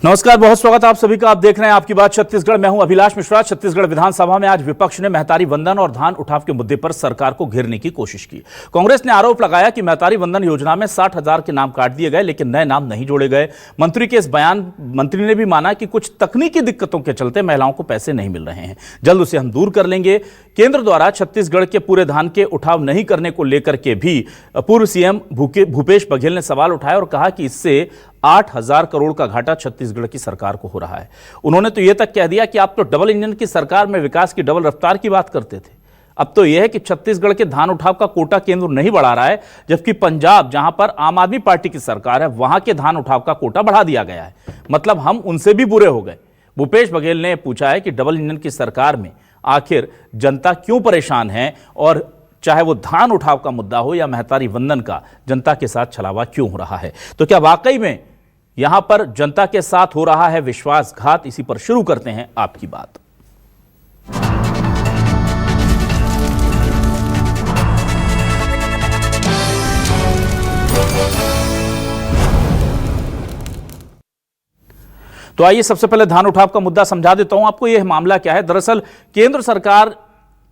नमस्कार, बहुत स्वागत आप सभी का। आप देख रहे हैं आपकी बात छत्तीसगढ़। मैं हूं अभिलाष मिश्रा। छत्तीसगढ़ विधानसभा में आज विपक्ष ने महतारी वंदन और धान उठाव के मुद्दे पर सरकार को घेरने की कोशिश की। कांग्रेस ने आरोप लगाया कि महतारी वंदन योजना में 60,000 के नाम काट दिए गए, लेकिन नए नाम नहीं जोड़े गए। मंत्री के इस बयान मंत्री ने भी माना कि कुछ तकनीकी दिक्कतों के चलते महिलाओं को पैसे नहीं मिल रहे हैं, जल्द उसे हम दूर कर लेंगे। केंद्र द्वारा छत्तीसगढ़ के पूरे धान के उठाव नहीं करने को लेकर के भी पूर्व सीएम भूपेश बघेल ने सवाल उठाया और कहा कि इससे 8,000 करोड़ का घाटा छत्तीसगढ़ की सरकार को हो रहा है। उन्होंने तो यह तक कह दिया कि आप तो डबल इंजन की सरकार में विकास की डबल रफ्तार की बात करते थे, अब तो यह है कि छत्तीसगढ़ के धान उठाव का कोटा केंद्र नहीं बढ़ा रहा है, जबकि पंजाब, जहां पर आम आदमी पार्टी की सरकार है, वहां के धान उठाव का कोटा बढ़ा दिया गया है। मतलब हम उनसे भी बुरे हो गए। भूपेश बघेल ने पूछा है कि डबल इंजन की सरकार में आखिर जनता क्यों परेशान है, और चाहे वो धान उठाव का मुद्दा हो या महतारी वंदन का, जनता के साथ छलावा क्यों हो रहा है। तो क्या वाकई में यहां पर जनता के साथ हो रहा है विश्वासघात? इसी पर शुरू करते हैं आपकी बात। तो आइए सबसे पहले धान उठाव का मुद्दा समझा देता हूं आपको। यह मामला क्या है। दरअसल केंद्र सरकार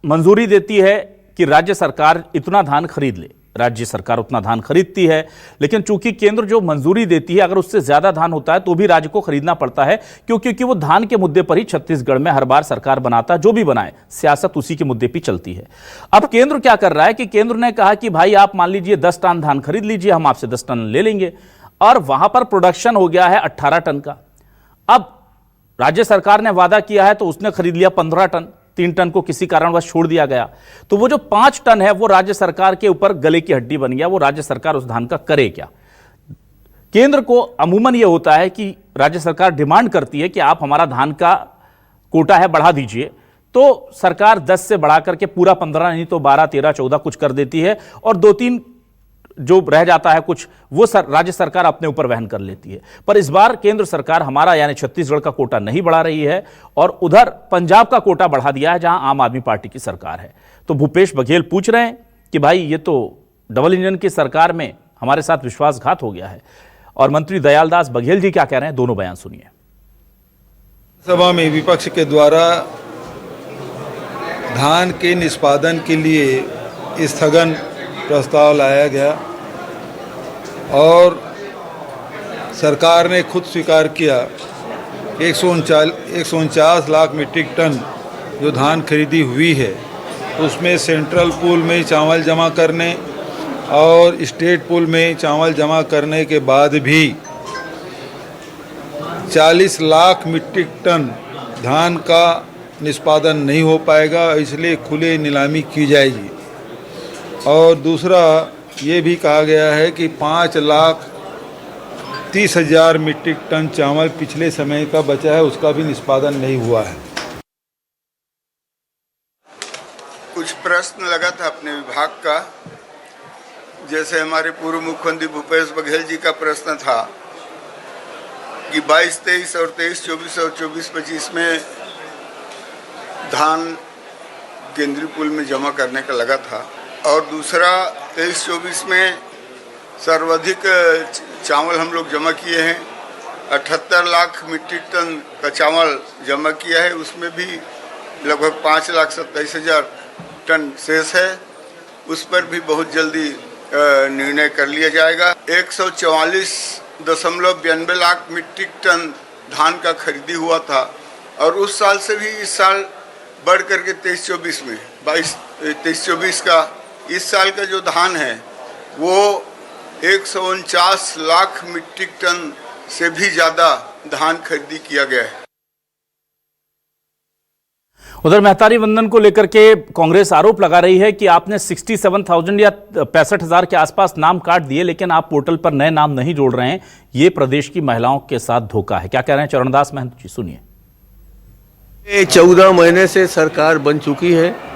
मंजूरी देती है कि राज्य सरकार इतना धान खरीद ले, राज्य सरकार उतना धान खरीदती है, लेकिन चूंकि केंद्र जो मंजूरी देती है, अगर उससे ज्यादा धान होता है तो भी राज्य को खरीदना पड़ता है, क्योंकि वो धान के मुद्दे पर ही छत्तीसगढ़ में हर बार सरकार बनाता, जो भी बनाए सियासत उसी के मुद्दे पर चलती है। अब केंद्र क्या कर रहा है कि केंद्र ने कहा कि भाई आप मान लीजिए 10 टन धान खरीद लीजिए, हम आपसे 10 टन ले लेंगे, और वहां पर प्रोडक्शन हो गया है 18 टन का। अब राज्य सरकार ने वादा किया है तो उसने खरीद लिया 15 टन, 3 टन को किसी कारणवश छोड़ दिया गया, तो वो जो 5 टन है वो राज्य सरकार के ऊपर गले की हड्डी बन गया। वो राज्य सरकार उस धान का करे क्या? केंद्र को अमूमन ये होता है कि राज्य सरकार डिमांड करती है कि आप हमारा धान का कोटा है बढ़ा दीजिए, तो सरकार 10 से बढ़ा करके पूरा 15 नहीं तो 12, 13, 14 कुछ कर देती है, और 2-3 जो रह जाता है कुछ वो राज्य सरकार अपने ऊपर वहन कर लेती है। पर इस बार केंद्र सरकार हमारा यानी छत्तीसगढ़ का कोटा नहीं बढ़ा रही है, और उधर पंजाब का कोटा बढ़ा दिया है जहां आम आदमी पार्टी की सरकार है। तो भूपेश बघेल पूछ रहे हैं कि भाई ये तो डबल इंजन की सरकार में हमारे साथ विश्वासघात हो गया है। और मंत्री दयालदास बघेल जी क्या कह रहे हैं, दोनों बयान सुनिए। सभा में विपक्ष के द्वारा धान के निष्पादन के लिए स्थगन प्रस्ताव लाया गया, और सरकार ने खुद स्वीकार किया कि 149 लाख मीट्रिक टन जो धान खरीदी हुई है, उसमें सेंट्रल पूल में चावल जमा करने और स्टेट पूल में चावल जमा करने के बाद भी 40 लाख मीट्रिक टन धान का निष्पादन नहीं हो पाएगा, इसलिए खुले नीलामी की जाएगी। और दूसरा ये भी कहा गया है कि 5,30,000 मीट्रिक टन चावल पिछले समय का बचा है, उसका भी निष्पादन नहीं हुआ है। कुछ प्रश्न लगा था अपने विभाग का, जैसे हमारे पूर्व मुख्यमंत्री भूपेश बघेल जी का प्रश्न था कि 22-23 और 23-24 और 24-25 में धान केंद्रीय पूल में जमा करने का लगा था, और दूसरा 23-24 में सर्वाधिक चावल हम लोग जमा किए हैं, 78 लाख मीट्रिक टन का चावल जमा किया है, उसमें भी लगभग 5,27,000 टन शेष है, उस पर भी बहुत जल्दी निर्णय कर लिया जाएगा। 144.92 लाख मीट्रिक टन धान का खरीदी हुआ था, और उस साल से भी इस साल बढ़ करके 23-24 में 23-24 का इस साल का जो धान है वो 149 लाख मीट्रिक टन से भी ज़्यादा धान खरीदी किया गया है। उधर महतारी वंदन को लेकर के कांग्रेस आरोप लगा रही है कि आपने 67,000 या 65,000 के आसपास नाम काट दिए, लेकिन आप पोर्टल पर नए नाम नहीं जोड़ रहे हैं। ये प्रदेश की महिलाओं के साथ धोखा है। क्या कह रहे हैं चरणदास महंत जी, सुनिए। 14 महीने से सरकार बन चुकी है,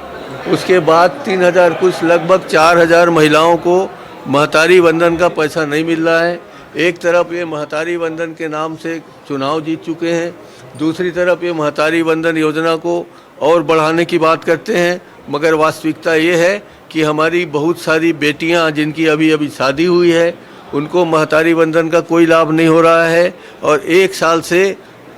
उसके बाद 3,000 कुछ लगभग 4,000 महिलाओं को महतारी वंदन का पैसा नहीं मिल रहा है। एक तरफ ये महतारी वंदन के नाम से चुनाव जीत चुके हैं, दूसरी तरफ ये महतारी वंदन योजना को और बढ़ाने की बात करते हैं, मगर वास्तविकता ये है कि हमारी बहुत सारी बेटियां जिनकी अभी अभी शादी हुई है, उनको महतारी वंदन का कोई लाभ नहीं हो रहा है और 1 साल से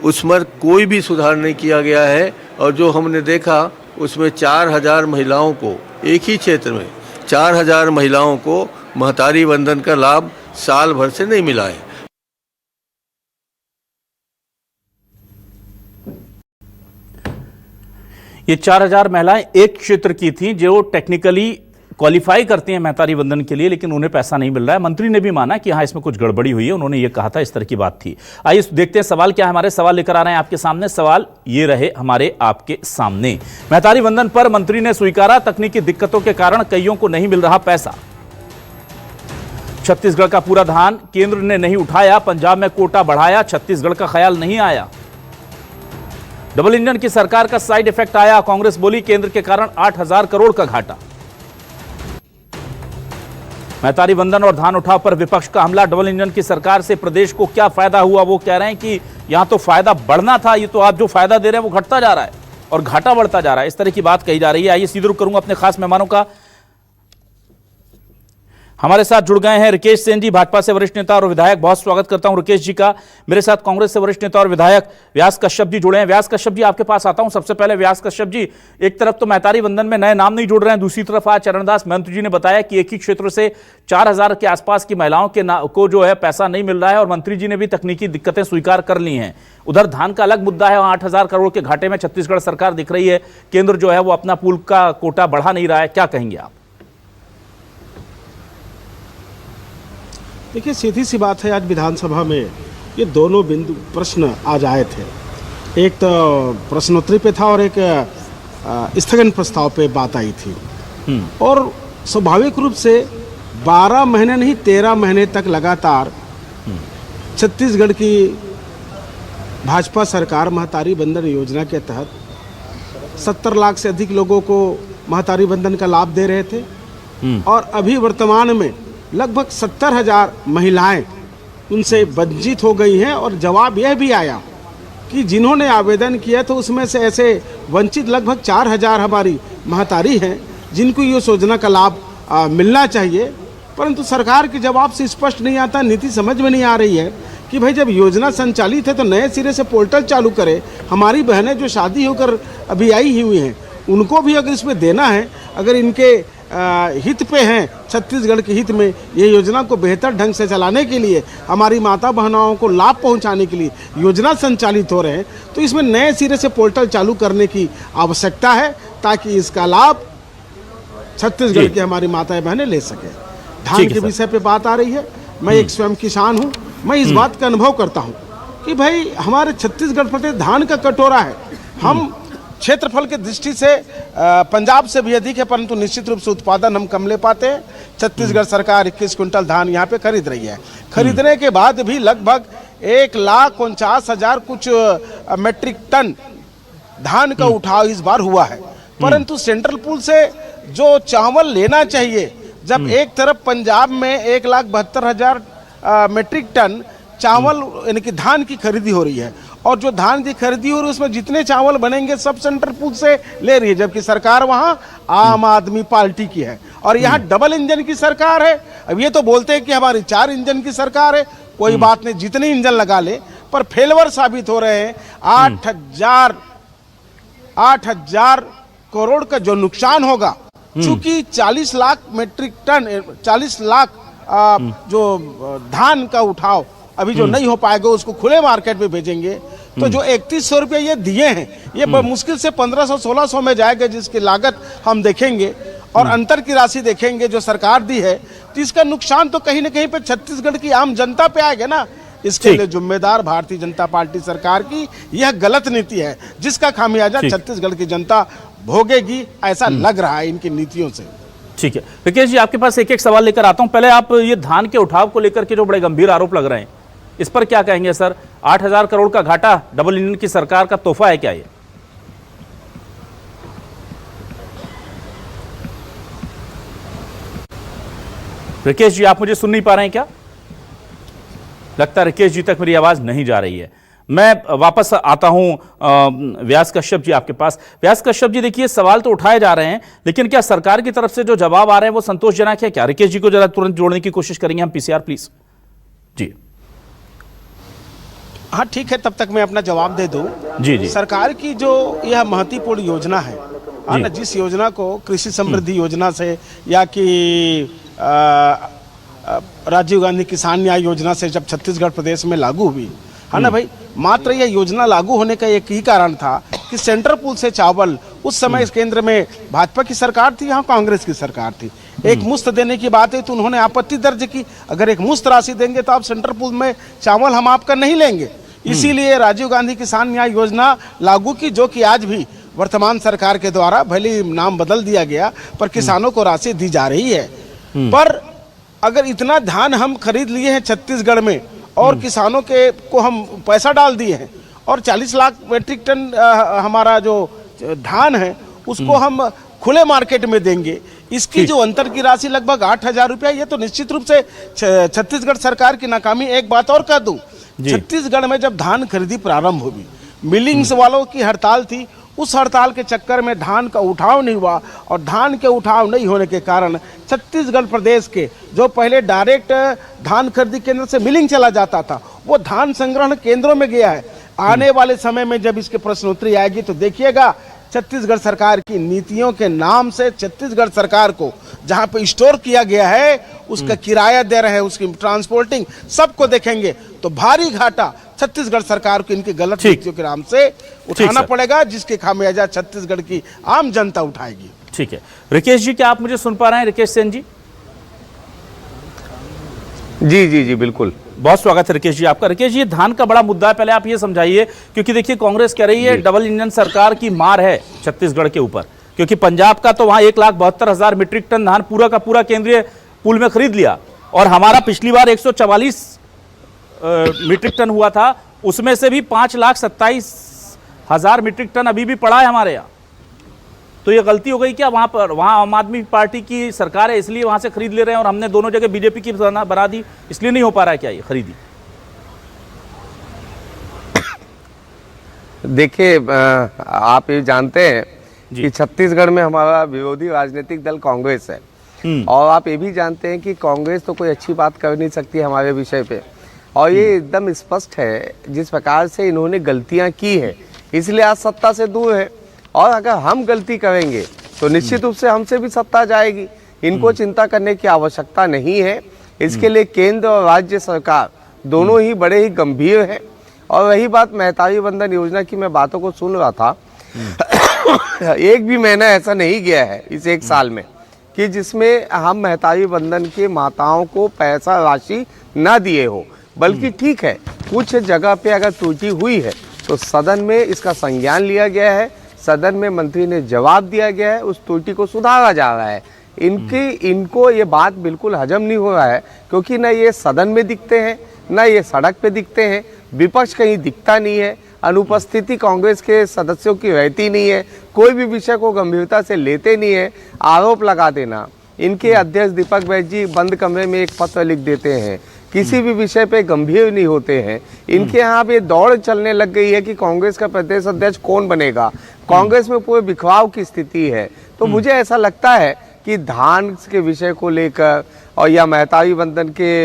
उसमें कोई भी सुधार नहीं किया गया है। और जो हमने देखा उसमें 4000 महिलाओं को, एक ही क्षेत्र में 4000 महिलाओं को महतारी वंदन का लाभ साल भर से नहीं मिला है। ये 4000 महिलाएं एक क्षेत्र की थीं जो टेक्निकली क्वालिफाई करती हैं महतारी वंदन के लिए, लेकिन उन्हें पैसा नहीं मिल रहा है। मंत्री ने भी माना कि हाँ इसमें कुछ गड़बड़ी हुई है, उन्होंने ये कहा था, इस तरह की बात थी। आइए देखते हैं सवाल क्या है। हमारे सवाल लेकर आ रहे हैं आपके सामने। सवाल ये रहे हमारे आपके सामने। महतारी वंदन पर मंत्री ने स्वीकारा तकनीकी दिक्कतों के कारण कईयों को नहीं मिल रहा पैसा। छत्तीसगढ़ का पूरा धान केंद्र ने नहीं उठाया, पंजाब में कोटा बढ़ाया, छत्तीसगढ़ का ख्याल नहीं आया। डबल इंजन की सरकार का साइड इफेक्ट आया, कांग्रेस बोली केंद्र के कारण 8000 करोड़ का घाटा। महतारी वंदन और धान उठाव पर विपक्ष का हमला, डबल इंजन की सरकार से प्रदेश को क्या फायदा हुआ? वो कह रहे हैं कि यहां तो फायदा बढ़ना था, ये तो आप जो फायदा दे रहे हैं वो घटता जा रहा है और घाटा बढ़ता जा रहा है, इस तरह की बात कही जा रही है। आइए सीधे रुख करूंगा अपने खास मेहमानों का। हमारे साथ जुड़ गए हैं रिकेश सेन जी, भाजपा से वरिष्ठ नेता और विधायक। बहुत स्वागत करता हूं रिकेश जी का। मेरे साथ कांग्रेस से वरिष्ठ नेता और विधायक व्यास कश्यप जी जुड़े हैं। व्यास कश्यप जी आपके पास आता हूं। सबसे पहले व्यास कश्यप जी, एक तरफ तो महतारी वंदन में नए नाम नहीं जुड़ रहे हैं, दूसरी तरफ आज चरणदास महंत जी ने बताया कि एक ही क्षेत्र से 4000 के आसपास की महिलाओं को जो है पैसा नहीं मिल रहा है और मंत्री जी ने भी तकनीकी दिक्कतें स्वीकार कर ली हैं। उधर धान का अलग मुद्दा है, 8000 करोड़ के घाटे में छत्तीसगढ़ सरकार दिख रही है, केंद्र जो है वो अपना पूल का कोटा बढ़ा नहीं रहा है। क्या कहेंगे आप? देखिए, सीधी सी बात है, आज विधानसभा में ये दोनों बिंदु प्रश्न आज आए थे। एक तो प्रश्नोत्तरी पे था और एक स्थगन प्रस्ताव पे बात आई थी। और स्वाभाविक रूप से 12 महीने नहीं 13 महीने तक लगातार छत्तीसगढ़ की भाजपा सरकार महतारी वंदन योजना के तहत 70 लाख से अधिक लोगों को महतारी वंदन का लाभ दे रहे थे। और अभी वर्तमान में लगभग 70,000 महिलाएं उनसे वंचित हो गई हैं। और जवाब यह भी आया कि जिन्होंने आवेदन किया तो उसमें से ऐसे वंचित लगभग 4000 हमारी महतारी हैं जिनको ये योजना का लाभ मिलना चाहिए। परंतु सरकार के जवाब से स्पष्ट नहीं आता, नीति समझ में नहीं आ रही है कि भाई जब योजना संचालित है तो नए सिरे से पोर्टल चालू करे। हमारी बहनें जो शादी होकर अभी आई हुई हैं उनको भी अगर इसमें देना है, अगर इनके हित पे हैं, छत्तीसगढ़ के हित में ये योजना को बेहतर ढंग से चलाने के लिए, हमारी माता बहनों को लाभ पहुंचाने के लिए योजना संचालित हो रहे हैं, तो इसमें नए सिरे से पोर्टल चालू करने की आवश्यकता है ताकि इसका लाभ छत्तीसगढ़ की हमारी माताएं बहनें ले सकें। धान के विषय पे बात आ रही है। मैं एक स्वयं किसान हूँ, मैं इस बात का अनुभव करता हूँ कि भाई हमारे छत्तीसगढ़ प्रदेश धान का कटोरा है। हम क्षेत्रफल के दृष्टि से पंजाब से भी अधिक है, परंतु निश्चित रूप से उत्पादन हम कम ले पाते हैं। छत्तीसगढ़ सरकार 21 क्विंटल धान यहाँ पे खरीद रही है। खरीदने के बाद भी लगभग 1,49,000 कुछ मेट्रिक टन धान का उठाव इस बार हुआ है। परंतु सेंट्रल पूल से जो चावल लेना चाहिए, जब एक तरफ पंजाब में 1,72,000 मेट्रिक टन चावल यानी कि धान की खरीदी हो रही है और जो धान की खरीदी हो रही है उसमें जितने चावल बनेंगे सब सेंट्रल पूल से ले रही है, जबकि सरकार वहां आम आदमी पार्टी की है और यहाँ डबल इंजन की सरकार है। अब ये तो बोलते हैं कि हमारी 4 इंजन की सरकार है, कोई बात नहीं, जितने इंजन लगा ले, पर फेलवर साबित हो रहे हैं। 8,000 करोड़ का जो नुकसान होगा, चूंकि 40 लाख मेट्रिक टन 40 लाख जो धान का उठाव अभी जो नहीं हो पाएगा उसको खुले मार्केट में भेजेंगे, तो जो 3100 रुपये ये दिए हैं ये मुश्किल से 1500-1600 में जाएगा, जिसकी लागत हम देखेंगे और अंतर की राशि देखेंगे जो सरकार दी है, तो इसका नुकसान तो कहीं ना कहीं पे छत्तीसगढ़ की आम जनता पे आएगा ना। इसके लिए जिम्मेदार भारतीय जनता पार्टी सरकार की यह गलत नीति है, जिसका खामियाजा छत्तीसगढ़ की जनता भोगेगी, ऐसा लग रहा है इनकी नीतियों से। ठीक है रिकेश जी, आपके पास एक एक सवाल लेकर आता हूं। पहले आप ये धान के उठाव को लेकर के जो बड़े गंभीर आरोप लग रहे हैं, इस पर क्या कहेंगे सर? 8,000 करोड़ का घाटा डबल इंजन की सरकार का तोहफा है क्या ये? रिकेश जी, आप मुझे सुन नहीं पा रहे हैं क्या? लगता है रिकेश जी तक मेरी आवाज नहीं जा रही है। मैं वापस आता हूं व्यास कश्यप जी आपके पास। व्यास कश्यप जी, देखिए सवाल तो उठाए जा रहे हैं, लेकिन क्या सरकार की तरफ से जो जवाब आ रहे हैं वो संतोषजनक है क्या? रिकेश जी को जरा तुरंत जोड़ने की कोशिश करेंगे हम, पीसीआर प्लीज। जी हाँ ठीक है, तब तक मैं अपना जवाब दे दूं। जी जी सरकार की जो यह महत्वपूर्ण योजना है, जी। ना, जिस योजना को कृषि समृद्धि योजना से या कि राजीव गांधी किसान न्याय योजना से जब छत्तीसगढ़ प्रदेश में लागू हुई है ना भाई, मात्र यह योजना लागू होने का एक ही कारण था कि सेंट्रल पूल से चावल, उस समय इस केंद्र में भाजपा की सरकार थी, यहाँ कांग्रेस की सरकार थी, एक मुश्त देने की बात है तो उन्होंने आपत्ति दर्ज की, अगर एक मुश्त राशि देंगे तो आप सेंट्रल पूल में चावल हम आपका नहीं लेंगे। इसीलिए राजीव गांधी किसान न्याय योजना लागू की, जो कि आज भी वर्तमान सरकार के द्वारा भले नाम बदल दिया गया पर किसानों को राशि दी जा रही है। पर अगर इतना धान हम खरीद लिए हैं छत्तीसगढ़ में और किसानों के को हम पैसा डाल दिए हैं और 40 लाख मीट्रिक टन हमारा जो धान है उसको हम खुले मार्केट में देंगे, इसकी जो अंतर की राशि लगभग 8,000 रुपया, ये तो निश्चित रूप से छत्तीसगढ़ सरकार की नाकामी। एक बात और कह दूं, छत्तीसगढ़ में जब धान खरीदी प्रारंभ हुई, मिलिंग्स वालों की हड़ताल थी, उस हड़ताल के चक्कर में धान का उठाव नहीं हुआ और धान के उठाव नहीं होने के कारण छत्तीसगढ़ प्रदेश के जो पहले डायरेक्ट धान खरीदी केंद्र से मिलिंग चला जाता था, वो धान संग्रहण केंद्रों में गया है। आने वाले समय में जब इसके प्रश्नोत्तरी आएगी तो देखिएगा छत्तीसगढ़ सरकार की नीतियों के नाम से छत्तीसगढ़ सरकार को जहां पे स्टोर किया गया है उसका किराया दे रहे हैं, उसकी ट्रांसपोर्टिंग सबको देखेंगे तो भारी घाटा छत्तीसगढ़ सरकार को इनकी गलत नीतियों के नाम से उठाना पड़ेगा, जिसके खामियाजा छत्तीसगढ़ की आम जनता उठाएगी। ठीक है रिकेश जी, क्या आप मुझे सुन पा रहे हैं? रिकेश सेन जी। जी जी जी बिल्कुल, बहुत स्वागत है रिकेश जी आपका। रिकेश जी, धान का बड़ा मुद्दा है, पहले आप ये समझाइए, क्योंकि देखिए कांग्रेस कह रही है डबल इंजन सरकार की मार है छत्तीसगढ़ के ऊपर, क्योंकि पंजाब का तो वहां 1,72,000 मीट्रिक टन धान पूरा का पूरा केंद्रीय पूल में खरीद लिया और हमारा पिछली बार 144 मीट्रिक टन हुआ था, उसमें से भी 5,27,000 मीट्रिक टन अभी भी पड़ा है हमारे यहाँ। तो ये गलती हो गई क्या वहां पर? वहां आम आदमी पार्टी की सरकार है इसलिए वहां से खरीद ले रहे हैं और हमने दोनों जगह बीजेपी की बना दी, इसलिए नहीं हो पा रहा है क्या ये खरीदी? देखिए आप ये जानते हैं कि छत्तीसगढ़ में हमारा विरोधी राजनीतिक दल कांग्रेस है और आप ये भी जानते हैं कि कांग्रेस तो कोई अच्छी बात कर नहीं सकती हमारे विषय पे, और ये एकदम स्पष्ट है जिस प्रकार से इन्होंने गलतियां की है, इसलिए आज सत्ता से दूर है। और अगर हम गलती करेंगे तो निश्चित रूप से हमसे भी सत्ता जाएगी, इनको चिंता करने की आवश्यकता नहीं है। इसके लिए केंद्र और राज्य सरकार दोनों ही बड़े ही गंभीर है। और रही बात महतारी वंदन योजना की, मैं बातों को सुन रहा था एक भी महीना ऐसा नहीं गया है इस एक साल में कि जिसमें हम महतारी वंदन के माताओं को पैसा राशि ना दिए हो, बल्कि ठीक है कुछ जगह पे अगर त्रुटि हुई है तो सदन में इसका संज्ञान लिया गया है, सदन में मंत्री ने जवाब दिया गया है, उस त्रुटि को सुधारा जा रहा है। इनको ये बात बिल्कुल हजम नहीं हो रहा है, क्योंकि ना ये सदन में दिखते हैं ना ये सड़क पे दिखते हैं, विपक्ष कहीं दिखता नहीं है, अनुपस्थिति कांग्रेस के सदस्यों की रहती नहीं है, कोई भी विषय को गंभीरता से लेते नहीं है। आरोप लगा देना, इनके अध्यक्ष दीपक बैज जी बंद कमरे में एक पत्र लिख देते हैं, किसी भी विषय पे गंभीर नहीं होते हैं। इनके यहाँ पे दौड़ चलने लग गई है कि कांग्रेस का प्रदेश अध्यक्ष कौन बनेगा, कांग्रेस में पूरे बिखराव की स्थिति है। तो मुझे ऐसा लगता है कि धान के विषय को लेकर और या महतारी वंदन के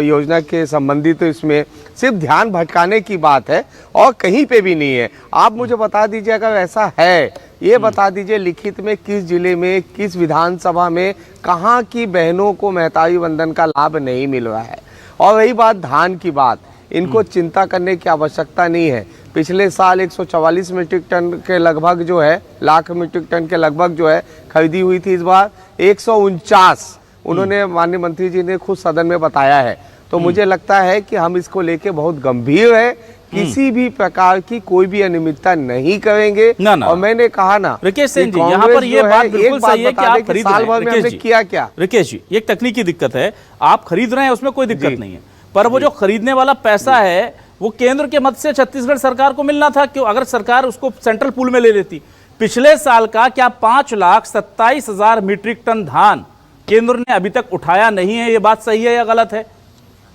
योजना के संबंधित तो इसमें सिर्फ ध्यान भटकाने की बात है और कहीं पे भी नहीं है। आप मुझे बता दीजिए अगर ऐसा है, ये बता दीजिए लिखित में किस जिले में किस विधानसभा में कहाँ की बहनों को महतारी वंदन का लाभ नहीं मिल रहा है। और रही बात धान की बात, इनको चिंता करने की आवश्यकता नहीं है। पिछले साल 144 मीट्रिक टन के लगभग जो है, लाख मीट्रिक टन के लगभग जो है खरीदी हुई थी। इस बार 149 उन्होंने माननीय मंत्री जी ने खुद सदन में बताया है। तो मुझे लगता है कि हम इसको लेके बहुत गंभीर है, किसी भी प्रकार की कोई भी अनियमितता नहीं करेंगे। ना। और मैंने कहा ना रिकेश सेन जी, यहाँ पर ये बात बिल्कुल सही है कि आप खरीद रहे हैं। हमने किया क्या? रिकेश जी, एक तकनीकी दिक्कत है, आप खरीद रहे हैं उसमें कोई दिक्कत नहीं है, पर वो जो खरीदने वाला पैसा है वो केंद्र के मद से छत्तीसगढ़ सरकार को मिलना था। क्यों? अगर सरकार उसको सेंट्रल पूल में ले लेती, पिछले साल का क्या 5,27,000 मीट्रिक टन धान केंद्र ने अभी तक उठाया नहीं है, ये बात सही है या गलत है?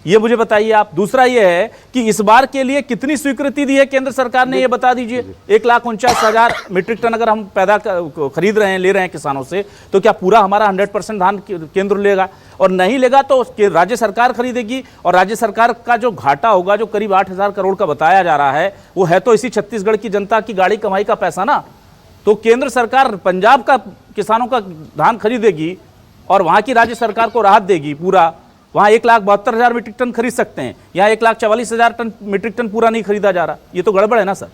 ये मुझे बताइए आप। दूसरा ये है कि इस बार के लिए कितनी स्वीकृति दी है केंद्र सरकार ने, ये बता दीजिए। 1,49,000 मीट्रिक टन अगर हम खरीद रहे हैं, ले रहे हैं किसानों से, तो क्या पूरा हमारा 100% धान केंद्र लेगा? और नहीं लेगा तो राज्य सरकार खरीदेगी, और राज्य सरकार का जो घाटा होगा, जो करीब 8,000 करोड़ का बताया जा रहा है, वो है तो इसी छत्तीसगढ़ की जनता की गाड़ी कमाई का पैसा ना। तो केंद्र सरकार पंजाब का किसानों का धान खरीदेगी और वहां की राज्य सरकार को राहत देगी पूरा। वहां 1,72,000 मीट्रिक टन खरीद सकते हैं, यहाँ 1,44,000 टन मीट्रिक टन पूरा नहीं खरीदा जा रहा। ये तो गड़बड़ है ना सर।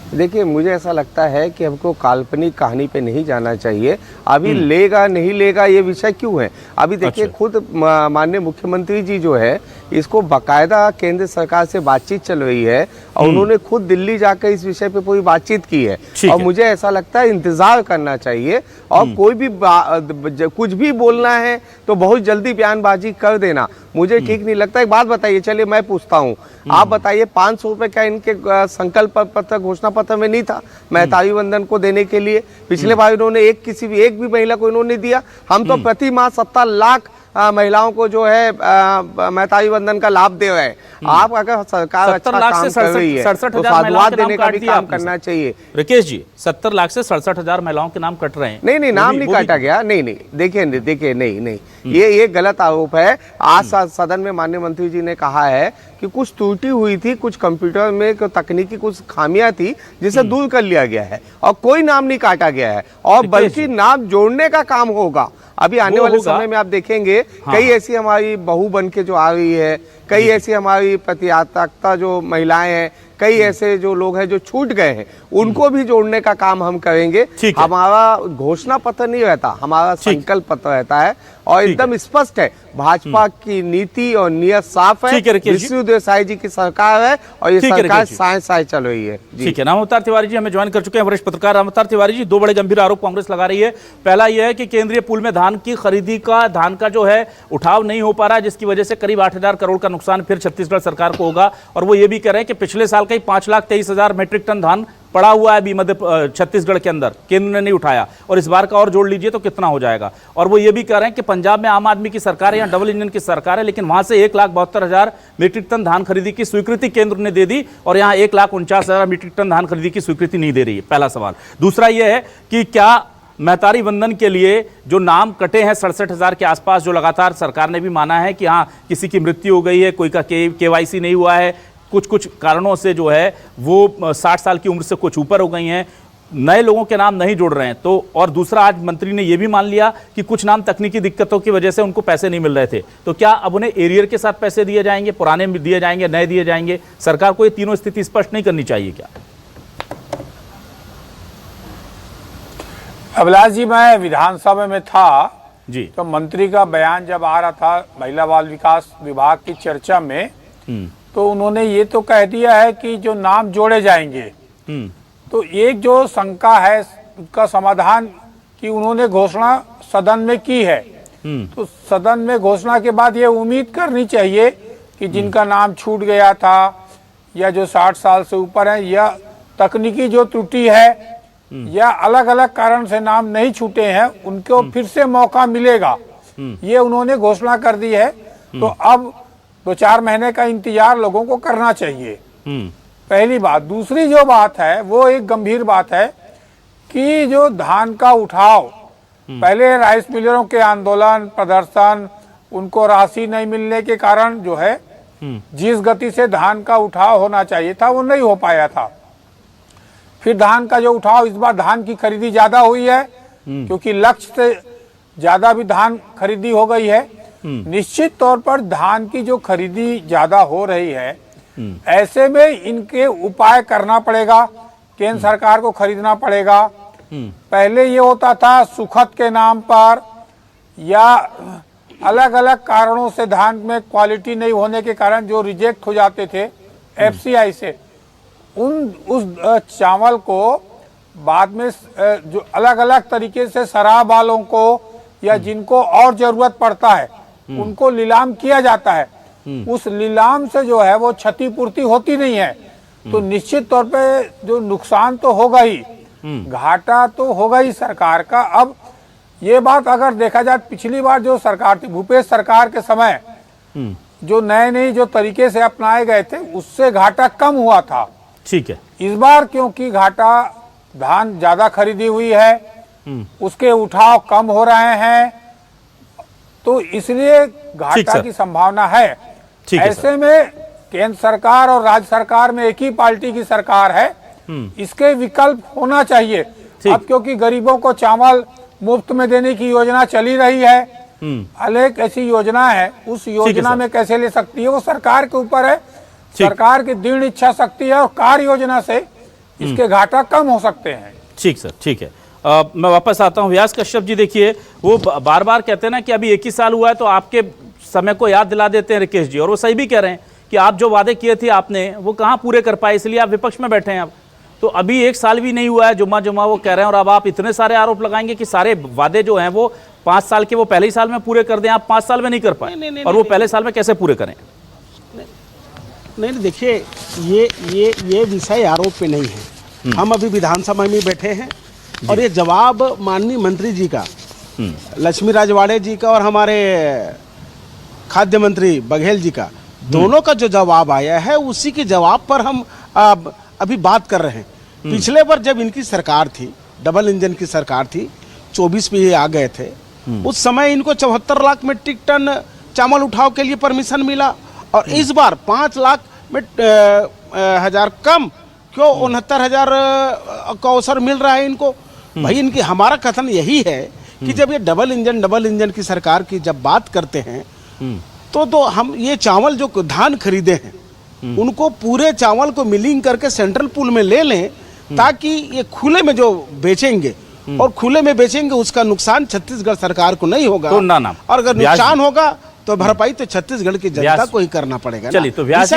देखिए, मुझे ऐसा लगता है कि हमको काल्पनिक कहानी पे नहीं जाना चाहिए। अभी लेगा नहीं लेगा ये विषय क्यों है? अभी देखिए, अच्छा। खुद माननीय मुख्यमंत्री जी जो है, इसको बाकायदा केंद्र सरकार से बातचीत चल रही है और उन्होंने खुद दिल्ली जाकर इस विषय पे पूरी बातचीत की है। और मुझे ऐसा लगता है इंतजार करना चाहिए, और कोई भी कुछ भी बोलना है तो बहुत जल्दी बयानबाजी कर देना मुझे ठीक नहीं लगता। एक बात बताइए, चलिए मैं पूछता हूँ, आप बताइए 500 रुपए का इनके संकल्प पत्र, घोषणा पत्र में नहीं था महतारी वंदन को देने के लिए? पिछले बार इन्होंने एक भी महिला को इन्होंने दिया? हम तो प्रति माह 70 लाख महिलाओं को जो है महतारी वंदन का लाभ दे रहे हैं। आप अगर सरकार अच्छा काम कर रही है तो साधुवाद देने का भी काम करना चाहिए। राकेश जी, 70 लाख से 67,000 महिलाओं के नाम कट रहे हैं। नहीं, नाम नहीं काटा गया। नहीं, देखिए, नहीं, ये गलत आरोप है। आज सदन में माननीय मंत्री जी ने कहा है कि कुछ त्रुटि हुई थी, कुछ कंप्यूटर में तकनीकी कुछ खामियां थी जिसे दूर कर लिया गया है, और कोई नाम नहीं काटा गया है, और बल्कि नाम जोड़ने का काम होगा। अभी आने वाले समय में आप देखेंगे कई ऐसी हमारी बहू बन के जो आ रही है, कई ऐसी हमारी प्रतियात्मकता जो महिलाएं हैं, कई ऐसे जो लोग हैं जो छूट गए हैं, उनको भी जोड़ने का काम हम करेंगे। हमारा घोषणा पत्र नहीं रहता, हमारा संकल्प पत्र रहता है, और एकदम स्पष्ट है। भाजपा की नीति और नियत साफ है। विष्णु देसाई जी की सरकार है, और ये सरकार साए चल रही है। ठीक है। राम अवतार तिवारी जी हमें ज्वाइन कर चुके हैं, वरिष्ठ पत्रकार राम अवतार तिवारी जी। दो बड़े गंभीर आरोप कांग्रेस लगा रही है। पहला यह है कि केंद्रीय पूल में धान की खरीदी का, धान का जो है उठाव नहीं हो पा रहा है, जिसकी वजह से करीब 8,000 करोड़ का नुकसान फिर छत्तीसगढ़ सरकार को होगा। और वो ये भी कह रहे हैं कि पिछले साल का ही 5,23,000 मीट्रिक टन धान पड़ा हुआ है अभी छत्तीसगढ़ के अंदर, केंद्र ने नहीं उठाया, और इस बार का और जोड़ लीजिए तो कितना हो जाएगा। और वो ये भी कह रहे हैं कि पंजाब में आम आदमी की सरकार है, यहाँ डबल इंजन की सरकार है, लेकिन वहां से 1,72,000 मीट्रिक टन धान खरीदी की स्वीकृति केंद्र ने दे दी, और यहाँ 1,49,000 मीट्रिक टन धान खरीदी की स्वीकृति नहीं दे रही है। पहला सवाल। दूसरा यह है कि क्या महतारी वंदन के लिए जो नाम कटे हैं 67,000 के आसपास, जो लगातार सरकार ने भी माना है कि हाँ किसी की मृत्यु हो गई है, कोई का KYC नहीं हुआ है, कुछ कारणों से जो है वो 60 साल की उम्र से कुछ ऊपर हो गई हैं, नए लोगों के नाम नहीं जुड़ रहे हैं, तो और दूसरा आज मंत्री ने यह भी मान लिया कि कुछ नाम तकनीकी दिक्कतों की वजह से उनको पैसे नहीं मिल रहे थे, तो क्या अब उन्हें एरियर के साथ पैसे दिए जाएंगे, पुराने दिए जाएंगे, नए दिए जाएंगे? सरकार को ये तीनों स्थिति स्पष्ट नहीं करनी चाहिए क्या? अभिलाष जी, मैं विधानसभा में था जी, तो मंत्री का बयान जब आ रहा था महिला बाल विकास विभाग की चर्चा में, तो उन्होंने ये तो कह दिया है कि जो नाम जोड़े जाएंगे। तो एक जो शंका है उसका समाधान कि उन्होंने घोषणा सदन में की है, तो सदन में घोषणा के बाद ये उम्मीद करनी चाहिए कि जिनका नाम छूट गया था या जो 60 साल से ऊपर है, या तकनीकी जो त्रुटि है, या अलग अलग कारण से नाम नहीं छूटे हैं, उनको फिर से मौका मिलेगा, ये उन्होंने घोषणा कर दी है। तो अब 2-4 महीने का इंतजार लोगों को करना चाहिए, पहली बात। दूसरी जो बात है वो एक गंभीर बात है कि जो धान का उठाव, पहले राइस मिलरों के आंदोलन, प्रदर्शन, उनको राशि नहीं मिलने के कारण जो है जिस गति से धान का उठाव होना चाहिए था वो नहीं हो पाया था। फिर धान का जो उठाव, इस बार धान की खरीदी ज्यादा हुई है क्योंकि लक्ष्य से ज्यादा भी धान खरीदी हो गई है। निश्चित तौर पर धान की जो खरीदी ज्यादा हो रही है, ऐसे में इनके उपाय करना पड़ेगा, केंद्र सरकार को खरीदना पड़ेगा। पहले ये होता था सुखद के नाम पर या अलग अलग कारणों से धान में क्वालिटी नहीं होने के कारण जो रिजेक्ट हो जाते थे FCI से, उस चावल को बाद में जो अलग अलग तरीके से शराब वालों को या जिनको और जरूरत पड़ता है उनको नीलाम किया जाता है। उस नीलाम से जो है वो क्षतिपूर्ति होती नहीं है, तो निश्चित तौर पे जो नुकसान तो होगा ही, घाटा तो होगा ही सरकार का। अब ये बात अगर देखा जाए, पिछली बार जो सरकार थी भूपेश सरकार के समय जो नए नए जो तरीके से अपनाए गए थे उससे घाटा कम हुआ था। ठीक है। इस बार क्योंकि घाटा धान ज्यादा खरीदी हुई है, उसके उठाव कम हो रहे हैं, तो इसलिए घाटा की संभावना है। ऐसे में केंद्र सरकार और राज्य सरकार में एक ही पार्टी की सरकार है, इसके विकल्प होना चाहिए। अब क्योंकि गरीबों को चावल मुफ्त में देने की योजना चली रही है, अनेक ऐसी योजना है, उस योजना में कैसे ले सकती है वो सरकार के ऊपर है। सरकार की दृढ़ इच्छा शक्ति है और कार्य योजना से इसके घाटा कम हो सकते हैं। ठीक सर, ठीक है। मैं वापस आता हूँ। व्यास कश्यप जी, देखिए वो बार बार कहते हैं ना कि अभी 1 ही साल हुआ है, तो आपके समय को याद दिला देते हैं राकेश जी, और वो सही भी कह रहे हैं कि आप जो वादे किए थे आपने वो कहाँ पूरे कर पाए, इसलिए आप विपक्ष में बैठे हैं। अब तो अभी 1 साल भी नहीं हुआ है, जुम्मा जुम्मा वो कह रहे हैं, और अब आप इतने सारे आरोप लगाएंगे कि सारे वादे जो हैं वो 5 साल के वो पहले ही साल में पूरे कर दें। आप 5 साल में नहीं कर पाए, और वो पहले साल में कैसे पूरे करें? नहीं, देखिए ये विषय आरोप पे नहीं है। हम अभी विधानसभा में बैठे हैं और ये जवाब माननीय मंत्री जी का, लक्ष्मी राजवाड़े जी का और हमारे खाद्य मंत्री बघेल जी का, दोनों का जो जवाब आया है उसी के जवाब पर हम अभी बात कर रहे हैं। पिछले बार जब इनकी सरकार थी, डबल इंजन की सरकार थी, 24 पे ये आ गए थे, उस समय इनको 74 लाख मीट्रिक टन चावल उठाव के लिए परमिशन मिला, और इस बार 5 लाख हजार कम क्यों 69,000 का अवसर मिल रहा है इनको। भाई इनकी, हमारा कथन यही है कि जब ये डबल इंजन की सरकार की जब बात करते हैं तो हम ये चावल जो धान खरीदे हैं उनको पूरे चावल को मिलिंग करके सेंट्रल पूल में ले लें, ताकि ये खुले में जो बेचेंगे और खुले में बेचेंगे उसका नुकसान छत्तीसगढ़ सरकार को नहीं होगा, तो ना और अगर नुकसान होगा तो भरपाई तो छत्तीसगढ़ की जनता को ही करना पड़ेगा। चलिए, तो व्यास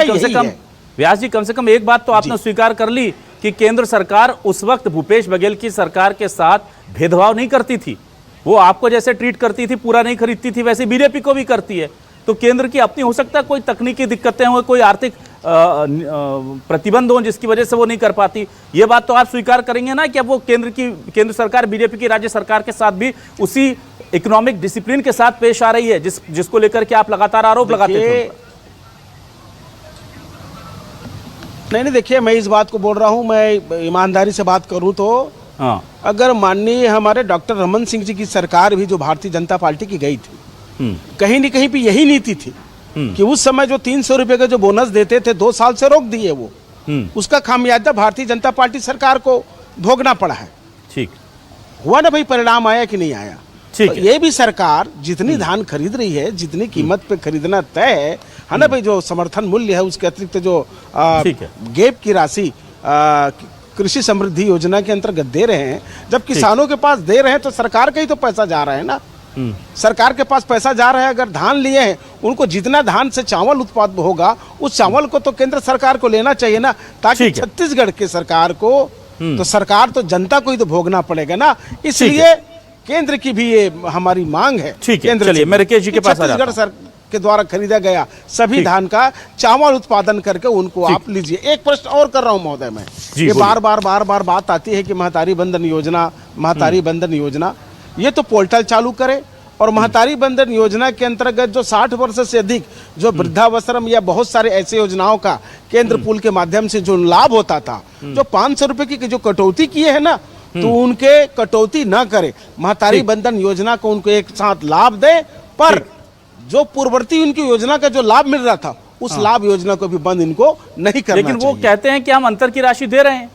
जी कम से कम एक बात तो आपने स्वीकार कर ली कि केंद्र सरकार उस वक्त भूपेश बघेल की सरकार के साथ भेदभाव नहीं करती थी, वो आपको जैसे ट्रीट करती थी, पूरा नहीं खरीदती थी, वैसे बीजेपी को भी करती है। तो केंद्र की अपनी हो सकता है कोई तकनीकी दिक्कतें हो, कोई आर्थिक प्रतिबंध हो जिसकी वजह से वो नहीं कर पाती। ये बात तो आप स्वीकार करेंगे ना कि अब वो केंद्र सरकार बीजेपी की राज्य सरकार के साथ भी उसी इकोनॉमिक डिसिप्लिन के साथ पेश आ रही है जिसको लेकर के आप लगातार आरोप लगाते थे। नहीं, देखिए मैं इस बात को बोल रहा हूं, मैं ईमानदारी से बात करूं तो अगर माननीय हमारे डॉक्टर रमन सिंह जी की सरकार भी जो भारतीय जनता पार्टी की गई थी, कहीं न कहीं भी यही नीति थी कि उस समय जो 300 रुपए का जो बोनस देते थे 2 साल से रोक दिए, वो उसका खामियाजा भारतीय जनता पार्टी सरकार को भोगना पड़ा है। ठीक हुआ ना भाई, परिणाम आया कि नहीं आया? ठीक तो ये भी सरकार जितनी धान खरीद रही है, जितनी कीमत पे खरीदना तय है ना भाई, जो समर्थन मूल्य है उसके अतिरिक्त जो गैप की राशि कृषि समृद्धि योजना के अंतर्गत दे रहे हैं, जब किसानों के पास दे रहे हैं तो सरकार का ही तो पैसा जा रहा है ना, सरकार के पास पैसा जा रहा है। अगर धान लिए हैं, उनको जितना धान से चावल उत्पादन होगा उस चावल को तो केंद्र सरकार को लेना चाहिए ना, ताकि छत्तीसगढ़ की सरकार को तो सरकार तो जनता को ही तो भोगना पड़ेगा ना। इसलिए केंद्र की भी ये हमारी मांग है। चलिए, मैं राकेश जी के पास छत्तीसगढ़ सरकार के द्वारा खरीदा गया सभी धान का चावल उत्पादन करके उनको आप लीजिए। एक प्रश्न और कर रहा हूं महोदय, मैं ये बार बार बात आती है कि महतारी बंधन योजना, ये तो पोर्टल चालू करे और महतारी बंधन योजना के अंतर्गत जो 60 वर्ष से अधिक जो वृद्धाश्रम या बहुत सारे ऐसे योजनाओं का केंद्र पूल के माध्यम से जो लाभ होता था, जो 500 रुपए की जो कटौती किए है ना, तो उनके कटौती ना करे, महतारी बंधन योजना को उनको एक साथ लाभ दे, पर जो पूर्ववर्ती उनकी योजना का जो लाभ मिल रहा था उस लाभ योजना को भी बंद इनको नहीं करना। लेकिन वो कहते हैं कि हम अंतर की राशि दे रहे हैं।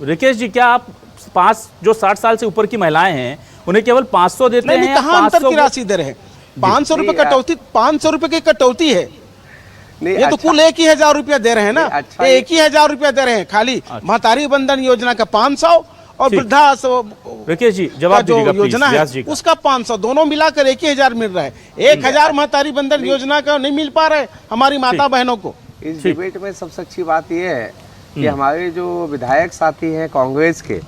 राकेश जी, क्या आप 60 साल से ऊपर की महिलाएं हैं उन्हें केवल 500 देते हैं? कहां अंतर की राशि दे रहे हैं? 500 रुपए कटौती, 500 रुपए की कटौती है, ये तो कुल 1,000 रुपया दे रहे हैं ना। 1,000 रुपया दे रहे हैं खाली महतारी बंधन योजना का 500 और वृद्धा राकेश जी जवाब दीजिएगा योजना है उसका 500, दोनों मिलाकर 1,000 मिल रहा है। 1,000 महतारी बंधन योजना का नहीं मिल पा रहा है हमारी माता बहनों को। इस डिबेट में सबसे अच्छी बात यह है कि हमारे जो विधायक साथी हैं कांग्रेस के,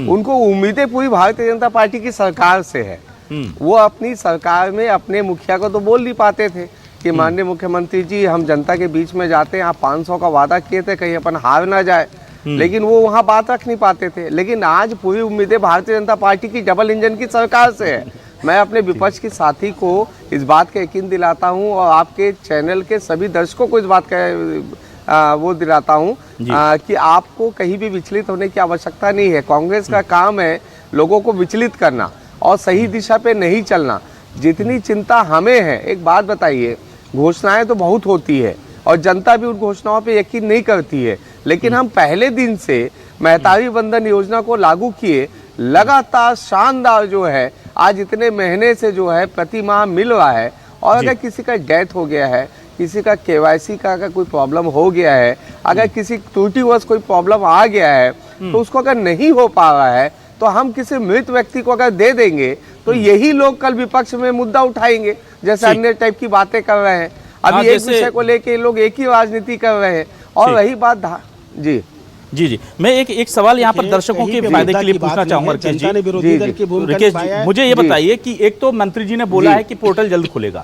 उनको उम्मीदें पूरी भारतीय जनता पार्टी की सरकार से है। वो अपनी सरकार में अपने मुखिया को तो बोल नहीं पाते थे कि माननीय मुख्यमंत्री जी हम जनता के बीच में जाते हैं, आप 500 का वादा किए थे, कहीं अपन हार ना जाए, लेकिन वो वहाँ बात रख नहीं पाते थे। लेकिन आज पूरी उम्मीदें भारतीय जनता पार्टी की डबल इंजन की सरकार से है। मैं अपने विपक्ष के साथी को इस बात का यकीन दिलाता हूं और आपके चैनल के सभी दर्शकों को इस बात का वो दिलाता हूं कि आपको कहीं भी विचलित होने की आवश्यकता नहीं है। कांग्रेस का काम है लोगों को विचलित करना और सही दिशा पे नहीं चलना। जितनी चिंता हमें है, एक बात बताइए, घोषणाएं तो बहुत होती है और जनता भी उन घोषणाओं पे यकीन नहीं करती है, लेकिन हम पहले दिन से महतारी वंदन योजना को लागू किए, लगातार शानदार जो है आज इतने महीने से जो है प्रति माह मिल रहा है। और अगर किसी का डेथ हो गया है, किसी का केवाईसी का अगर कोई प्रॉब्लम हो गया है, अगर किसी त्रुटिवश कोई प्रॉब्लम आ गया है तो उसको अगर नहीं हो पा रहा है तो हम किसी मृत व्यक्ति को अगर दे देंगे तो यही लोग कल विपक्ष में मुद्दा उठाएंगे, जैसे अन्य टाइप की बातें कर रहे हैं। अभी एक विषय को लेके लोग एक ही राजनीति कर रहे हैं। और रही बात जी जी जी, मैं एक सवाल यहाँ पर दर्शकों के फायदे के लिए पूछना चाहूंगा राकेश जी, मुझे ये बताइए कि एक तो मंत्री जी ने बोला है कि पोर्टल जल्द खुलेगा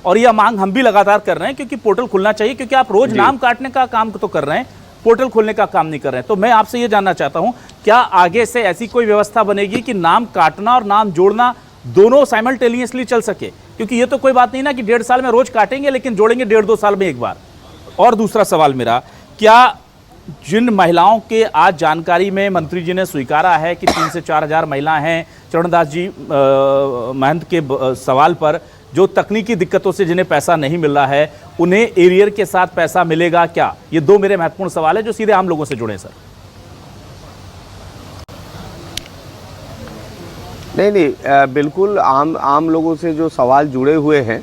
और यह मांग हम भी लगातार कर रहे हैं क्योंकि पोर्टल खुलना चाहिए, क्योंकि आप रोज नाम काटने का काम तो कर रहे हैं, पोर्टल खोलने का काम नहीं कर रहे हैं। तो मैं आपसे ये जानना चाहता हूं, क्या आगे से ऐसी कोई व्यवस्था बनेगी कि नाम काटना और नाम जोड़ना दोनों साइमल्टेनियसली चल सके? क्योंकि ये तो कोई बात नहीं ना कि 1.5 साल में रोज काटेंगे लेकिन जोड़ेंगे 1.5-2 साल में एक बार। और दूसरा सवाल मेरा, क्या जिन महिलाओं के आज जानकारी में मंत्री जी ने स्वीकारा है कि 3 से 4 हजार महिलाएं हैं, चरणदास जी महंत के सवाल पर जो तकनीकी दिक्कतों से जिन्हें पैसा नहीं मिल रहा है, उन्हें एरियर के साथ पैसा मिलेगा क्या? ये दो मेरे महत्वपूर्ण सवाल है जो सीधे आम लोगों से जुड़े हैं सर। नहीं, बिल्कुल आम लोगों से जो सवाल जुड़े हुए हैं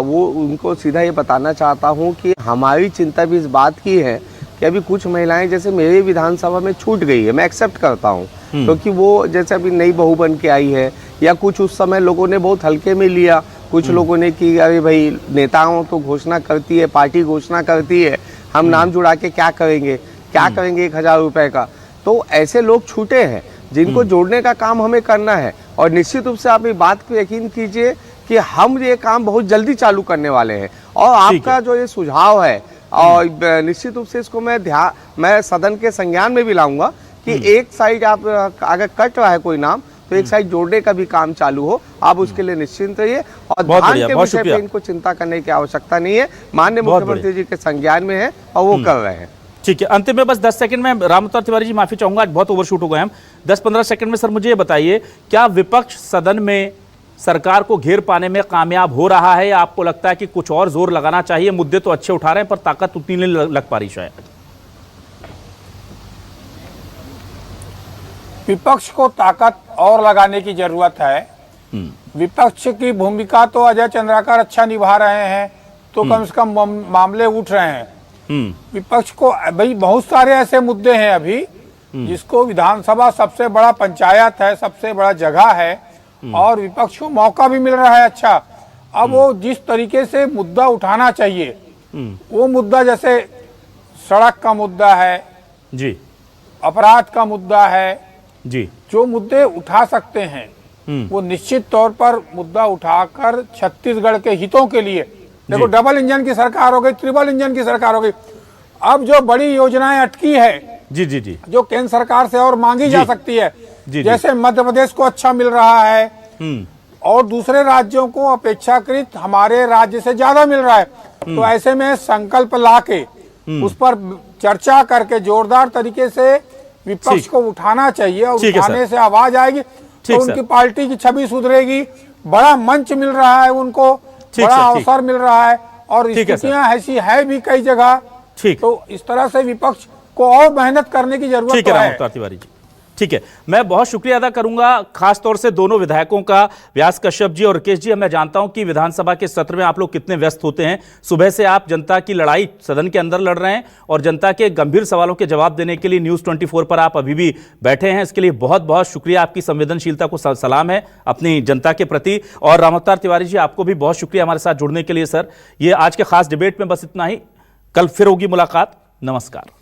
वो उनको सीधा ये बताना चाहता हूँ कि हमारी चिंता भी इस बात की है कि अभी कुछ महिलाएं जैसे मेरे विधानसभा में छूट गई है, मैं एक्सेप्ट करता हूँ क्योंकि वो जैसे अभी नई बहू बन के आई है, या कुछ उस समय लोगों ने बहुत हल्के में लिया, कुछ लोगों ने कि अरे भाई नेताओं तो घोषणा करती है, पार्टी घोषणा करती है, हम नाम जुड़ा के क्या करेंगे 1000 रुपए का। तो ऐसे लोग छूटे हैं जिनको जोड़ने का काम हमें करना है। और निश्चित रूप से आप इस बात पे यकीन कीजिए कि हम ये काम बहुत जल्दी चालू करने वाले हैं। और आपका जो ये सुझाव है, और निश्चित रूप से इसको मैं सदन के संज्ञान में भी लाऊंगा कि एक साइड आप अगर कट रहा है कोई नाम तो एक साइड जोड़ने का भी काम चालू हो। आप उसके लिए निश्चिंत रहिए और धान के विषय पे इनको चिंता करने की आवश्यकता नहीं है, माननीय मुख्यमंत्री जी के संज्ञान में है और वो कर रहे हैं। ठीक है, अंतिम में बस 10 सेकंड में रामअवतार तिवारी जी, माफी चाहूंगा आज बहुत ओवरशूट हो गए हम, 10-15 सेकंड में सर मुझे ये बताइए, क्या विपक्ष सदन में सरकार को घेर पाने में कामयाब हो रहा है या आपको लगता है कि कुछ और जोर लगाना चाहिए? मुद्दे तो अच्छे उठा रहे हैं पर ताकत उतनी नहीं लग पा रही शायद। विपक्ष को ताकत और लगाने की जरूरत है। विपक्ष की भूमिका तो अजय चंद्राकर अच्छा निभा रहे हैं, तो कम से कम मामले उठ रहे हैं। विपक्ष को भाई बहुत सारे ऐसे मुद्दे हैं अभी जिसको विधानसभा सबसे बड़ा पंचायत है, सबसे बड़ा जगह है और विपक्ष को मौका भी मिल रहा है अच्छा। अब वो जिस तरीके से मुद्दा उठाना चाहिए, वो मुद्दा जैसे सड़क का मुद्दा है जी, अपराध का मुद्दा है जी, जो मुद्दे उठा सकते हैं वो निश्चित तौर पर मुद्दा उठाकर छत्तीसगढ़ के हितों के लिए, देखो डबल इंजन की सरकार हो गई, ट्रिपल इंजन की सरकार हो गई, अब जो बड़ी योजनाएं अटकी है जी जी जी, जो केंद्र सरकार से और मांगी जा सकती है, जैसे मध्य प्रदेश को अच्छा मिल रहा है और दूसरे राज्यों को अपेक्षाकृत हमारे राज्य से ज्यादा मिल रहा है, तो ऐसे में संकल्प लाके उस पर चर्चा करके जोरदार तरीके से विपक्ष को उठाना चाहिए और उठाने से आवाज आएगी तो उनकी पार्टी की छवि सुधरेगी। बड़ा मंच मिल रहा है उनको, बड़ा अवसर मिल रहा है और स्थितियां ऐसी है भी कई जगह, तो इस तरह से विपक्ष को और मेहनत करने की जरूरत है। रामअवतार तिवारी जी, ठीक है, मैं बहुत शुक्रिया अदा करूंगा खास तौर से दोनों विधायकों का, व्यास कश्यप जी और राकेश जी। मैं जानता हूं कि विधानसभा के सत्र में आप लोग कितने व्यस्त होते हैं, सुबह से आप जनता की लड़ाई सदन के अंदर लड़ रहे हैं और जनता के गंभीर सवालों के जवाब देने के लिए न्यूज़ 24 पर आप अभी भी बैठे हैं, इसके लिए बहुत बहुत शुक्रिया। आपकी संवेदनशीलता को सलाम है अपनी जनता के प्रति। और रामअवतार तिवारी जी, आपको भी बहुत शुक्रिया हमारे साथ जुड़ने के लिए। सर, ये आज के खास डिबेट में बस इतना ही, कल फिर होगी मुलाकात। नमस्कार।